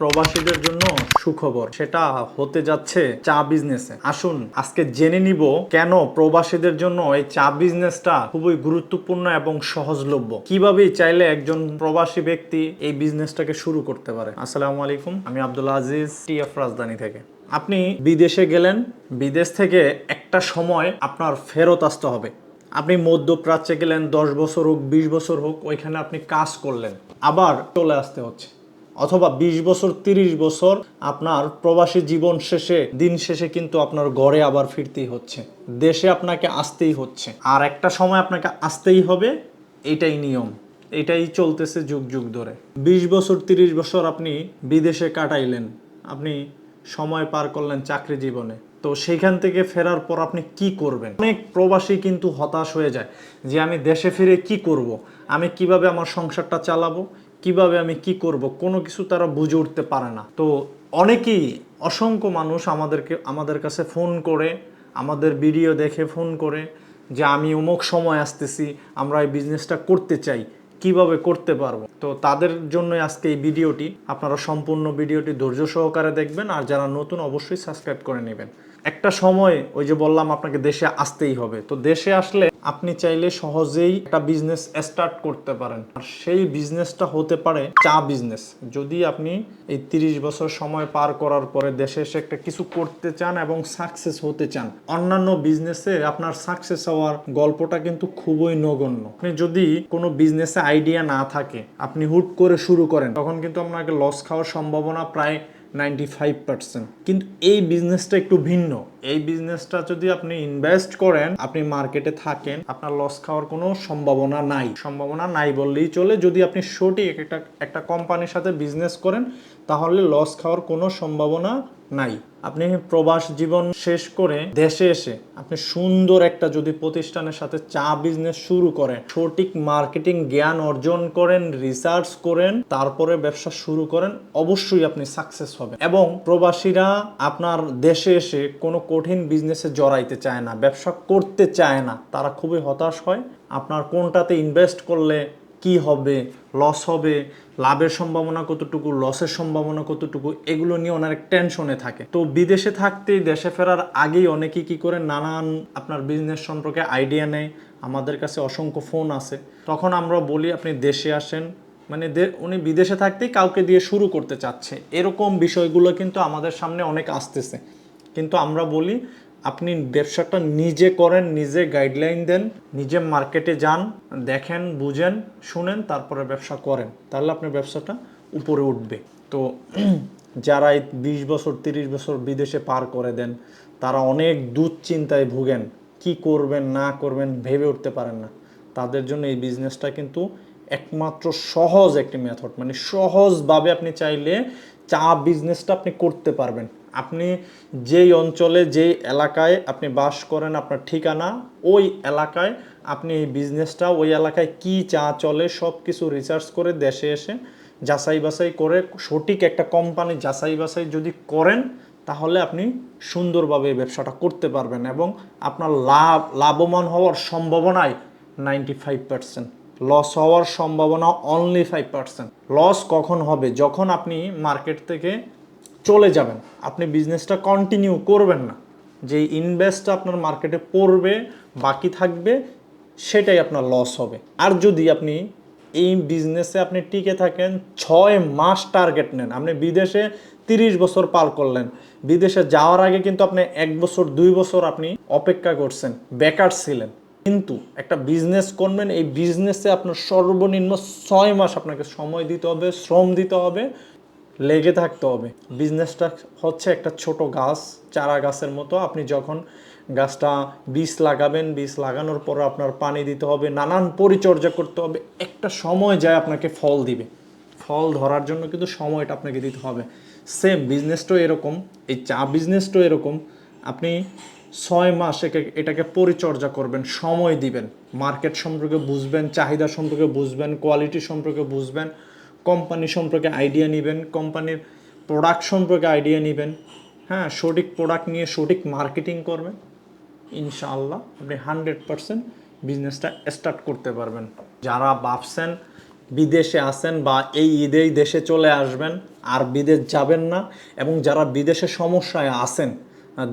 প্রবাসীদের জন্য সুখবর, সেটা হতে যাচ্ছে চা বিজনেসে। আসুন আজকে জেনে নিব কেন প্রবাসীদের জন্য এই চা বিজনেসটা খুবই গুরুত্বপূর্ণ এবং সহজলভ্য। কিভাবে চাইলে একজন প্রবাসী ব্যক্তি এই বিজনেসটাকে শুরু করতে পারে। আসসালামু আলাইকুম, আমি আব্দুল আজিজ, টিএফ রাজধানী থেকে। আপনি বিদেশে গেলেন, বিদেশ থেকে একটা সময় আপনার ফেরত আসতে হবে। আপনি মধ্যপ্রাচ্যে গেলেন, 10 বছর হোক 20 বছর হোক, ওইখানে আপনি কাজ করলেন, আবার চলে আসতে হচ্ছে। অথবা 20 বছর 30 বছর আপনার প্রবাসী জীবন শেষে, দিন শেষে কিন্তু আপনার ঘরে আবার ফিরতেই হচ্ছে, দেশে আপনাকে আসতেই হচ্ছে। আর একটা সময় আপনাকে আসতেই হবে, এটাই নিয়ম, এটাই চলতেছে যুগ যুগ ধরে। 20 বছর 30 বছর আপনি বিদেশে কাটাইলেন, আপনি সময় পার করলেন চাকরি জীবনে। তো সেইখান থেকে ফেরার পর আপনি কি করবেন? অনেক প্রবাসী কিন্তু হতাশ হয়ে যায় যে আমি দেশে ফিরে কি করব, আমি কিভাবে আমার সংসারটা চালাবো, কিভাবে আমি কি করব, কোনো কিছু তারা বুঝে উঠতে পারে না। তো অনেকেই, অসংখ্য মানুষ আমাদের কাছে ফোন করে, আমাদের ভিডিও দেখে ফোন করে যে আমি অমুক সময় আসতেছি, আমরা এই বিজনেসটা করতে চাই, কিভাবে করতে পারবো। তো তাদের জন্য আজকে এই ভিডিওটি, আপনারা সম্পূর্ণ ভিডিওটি ধৈর্য সহকারে দেখবেন, আর যারা নতুন অবশ্যই সাবস্ক্রাইব করে নেবেন। একটা সময়, ওই যে বললাম আপনাকে দেশে আসতেই হবে, তো দেশে আসলে আপনি চাইলে সহজেই একটা বিজনেস স্টার্ট করতে পারেন। আর সেই বিজনেসটা হতে পারে চা বিজনেস। যদি আপনি এই 30 বছর সময় পার করার পরে দেশে এসে একটা কিছু করতে চান এবং সাকসেস হতে চান, অন্যান্য বিজনেসে আপনার সাকসেস হওয়ার গল্পটা কিন্তু খুবই নগণ্য। আপনি যদি কোনো বিজনেসে আইডিয়া না থাকে, আপনি হুট করে শুরু করেন, তখন কিন্তু আপনাকে লস খাওয়ার সম্ভাবনা প্রায় 95%। কিন্তু এই বিজনেসটা একটু ভিন্ন। এই বিজনেসটা যদি আপনি ইনভেস্ট করেন, আপনি মার্কেটে থাকেন, আপনার লস খাওয়ার কোনো সম্ভাবনা নাই। সম্ভাবনা নাই বললেই চলে। যদি আপনি সঠিক একটা কোম্পানির সাথে বিজনেস করেন, তাহলে লস খাওয়ার কোনো সম্ভাবনা নাই। আপনি প্রবাস জীবন শেষ করে দেশে এসে আপনি সুন্দর একটা যদি প্রতিষ্ঠানের সাথে চা বিজনেস শুরু করেন, সঠিক মার্কেটিং জ্ঞান অর্জন করেন, রিসার্চ করেন, তারপরে ব্যবসা শুরু করেন, অবশ্যই আপনি সাকসেস হবেন। এবং প্রবাসীরা আপনার দেশে এসে কোনো কঠিন বিজনেসে জড়াইতে চায় না, ব্যবসা করতে চায় না, তারা খুবই হতাশ হয়। আপনার কোনটাতে ইনভেস্ট করলে কি হবে, লস হবে, লাভের সম্ভাবনা কতটুকু, লসের সম্ভাবনা কতটুকু, এগুলো নিয়ে অনেক টেনশনে থাকে। তো বিদেশে থাকতেই, দেশে ফেরার আগেই অনেকেই কি করে, নানান আপনার বিজনেস সম্পর্কে আইডিয়া নেয়। আমাদের কাছে অসংখ্য ফোন আছে, তখন আমরা বলি আপনি দেশে আসেন, মানে উনি বিদেশে থাকতেই কাউকে দিয়ে শুরু করতে চাচ্ছে, এরকম বিষয়গুলো কিন্তু আমাদের সামনে অনেক আসতেছে। কিন্তু আমরা বলি আপনি ব্যবসাটা নিজে করেন, নিজে গাইডলাইন দেন, নিজে মার্কেটে যান, দেখেন, বুঝেন, শুনেন, তারপরে ব্যবসা করেন, তাহলে আপনার ব্যবসাটা উপরে উঠবে। তো যারা এই 20 বছর 30 বছর বিদেশে পার করে দেন, তারা অনেক দুশ্চিন্তায় ভুগেন, কি করবেন না করবেন ভেবে উঠতে পারেন না। তাদের জন্য এই বিজনেসটা কিন্তু একমাত্র সহজ একটি মেথড, মানে সহজভাবে আপনি চাইলে চা বিজনেসটা আপনি করতে পারবেন। আপনি যেই অঞ্চলে, যেই এলাকায় আপনি বাস করেন, আপনার ঠিকানা ওই এলাকায় আপনি এই বিজনেসটা, ওই এলাকায় কি চা চলে সব কিছু রিসার্চ করে দেশে এসে যাচাই বাছাই করে, সঠিক একটা কোম্পানি যাচাই বাছাই যদি করেন, তাহলে আপনি সুন্দরভাবে এই ব্যবসাটা করতে পারবেন এবং আপনার লাভবান হওয়ার সম্ভাবনায় 95%, লস হওয়ার সম্ভাবনা অনলি 5%। লস কখন হবে? যখন আপনি মার্কেট থেকে চলে যাবেন, আপনি বিজনেসটা কন্টিনিউ করবেন না, যেই ইনভেস্টটা আপনার মার্কেটে পড়বে, বাকি থাকবে, সেটাই আপনার লস হবে। আর যদি আপনি এই বিজনেসে আপনি টিকে থাকেন, 6 মাস টার্গেট নেন, আপনি বিদেশে 30 বছর পার করলেন, বিদেশে যাওয়ার আগে কিন্তু আপনি 1 বছর 2 বছর আপনি অপেক্ষা করছেন, বেকার ছিলেন। কিন্তু একটা বিজনেস করবেন, এই বিজনেসে আপনার সর্বনিম্ন 6 মাস আপনাকে সময় দিতে হবে, শ্রম দিতে হবে, লেগে থাকতে হবে। বিজনেসটা হচ্ছে একটা ছোট গাছ, চারা গাছের মতো। আপনি যখন গাছটা বীজ লাগাবেন, বীজ লাগানোর পর আপনার পানি দিতে হবে, নানান পরিচর্যা করতে হবে, একটা সময় যায় আপনাকে ফল দিবে। ফল ধরার জন্য কিন্তু সময়টা আপনাকে দিতে হবে। সেম বিজনেসটাও এরকম, এই চা বিজনেসটাও এরকম। আপনি 6 মাস এটাকে পরিচর্যা করবেন, সময় দিবেন, মার্কেট সম্পর্কে বুঝবেন, চাহিদা সম্পর্কে বুঝবেন, কোয়ালিটি সম্পর্কে বুঝবেন, কোম্পানি সম্পর্কে আইডিয়া নেবেন, কোম্পানির প্রোডাক্ট সম্পর্কে আইডিয়া নেবেন, হ্যাঁ, সঠিক প্রোডাক্ট নিয়ে সঠিক মার্কেটিং করবেন, ইনশাআল্লাহ আপনি 100% বিজনেসটা স্টার্ট করতে পারবেন। যারা ভাবছেন বিদেশে আছেন বা এই ঈদেই দেশে চলে আসবেন, আর বিদেশ যাবেন না, এবং যারা বিদেশে সমস্যায় আছেন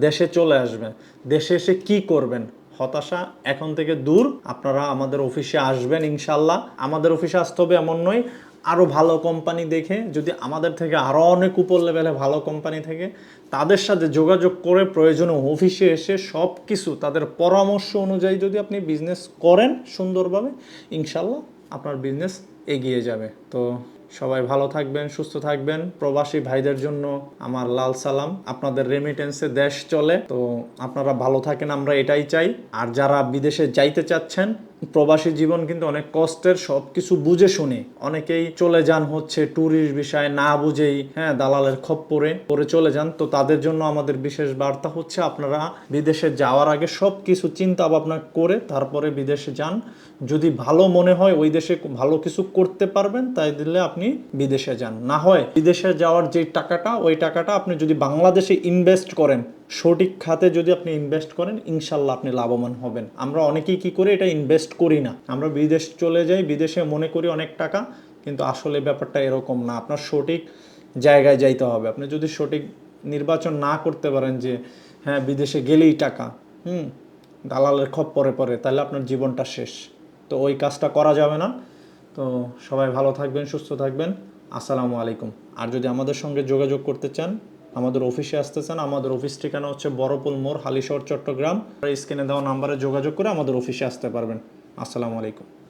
দেশে চলে আসবেন, দেশে এসে কি করবেন, হতাশা এখন থেকে দূর। আপনারা আমাদের অফিসে আসবেন ইনশাল্লাহ। আমাদের অফিসে আসতে হবে এমন নয়, আরও ভালো কোম্পানি দেখে, যদি আমাদের থেকে আরও অনেক উপর লেভেলে ভালো কোম্পানি থেকে তাদের সাথে যোগাযোগ করে প্রয়োজনে অফিসে এসে সব কিছু তাদের পরামর্শ অনুযায়ী যদি আপনি বিজনেস করেন সুন্দরভাবে, ইনশাল্লাহ আপনার বিজনেস এগিয়ে যাবে। তো সবাই ভালো থাকবেন, সুস্থ থাকবেন। প্রবাসী ভাইদের জন্য আমার লাল সালাম। আপনাদের রেমিটেন্সে দেশ চলে, তো আপনারা ভালো থাকেন, আমরা এটাই চাই। আর যারা বিদেশে যাইতে চাচ্ছেন, প্রবাসী জীবন কিন্তু অনেক কষ্টের, সব কিছু বুঝে শুনে অনেকেই চলে যান হচ্ছে ট্যুরিস্ট বিষয় না বুঝেই, হ্যাঁ, দালালের খপ্পরে পরে চলে যান। তো তাদের জন্য আমাদের বিশেষ বার্তা হচ্ছে, আপনারা বিদেশে যাওয়ার আগে সব কিছু চিন্তা ভাবনা করে তারপরে বিদেশে যান। যদি ভালো মনে হয় ওই দেশে ভালো কিছু করতে পারবেন, তাই দিলে আপনি বিদেশে যান। না হয় বিদেশে যাওয়ার যে টাকাটা, ওই টাকাটা আপনি যদি বাংলাদেশে ইনভেস্ট করেন, সঠিক খাতে যদি আপনি ইনভেস্ট করেন, ইনশাল্লাহ আপনি লাভবান হবেন। আমরা অনেকেই কি করে এটা ইনভেস্ট করি না, আমরা বিদেশ চলে যাই, বিদেশে মনে করি অনেক টাকা, কিন্তু আসলে ব্যাপারটা এরকম না। আপনার সঠিক জায়গায় যাইতে হবে। আপনি যদি সঠিক নির্বাচন না করতে পারেন যে হ্যাঁ বিদেশে গেলেই টাকা, দালালের খপ্পরে পড়ে, তাহলে আপনার জীবনটা শেষ। তো ওই কাজটা করা যাবে না। তো সবাই ভালো থাকবেন, সুস্থ থাকবেন। আসসালামু আলাইকুম। আর যদি আমাদের সঙ্গে যোগাযোগ করতে চান, আমাদের অফিসে আসতে চান, আমাদের অফিস ঠিকানা হচ্ছে বড়পুল মোড়, হালিশহর, চট্টগ্রাম। স্ক্রিনে দেওয়া নাম্বারে যোগাযোগ করে আমাদের অফিসে আসতে পারবেন। আসসালামু আলাইকুম।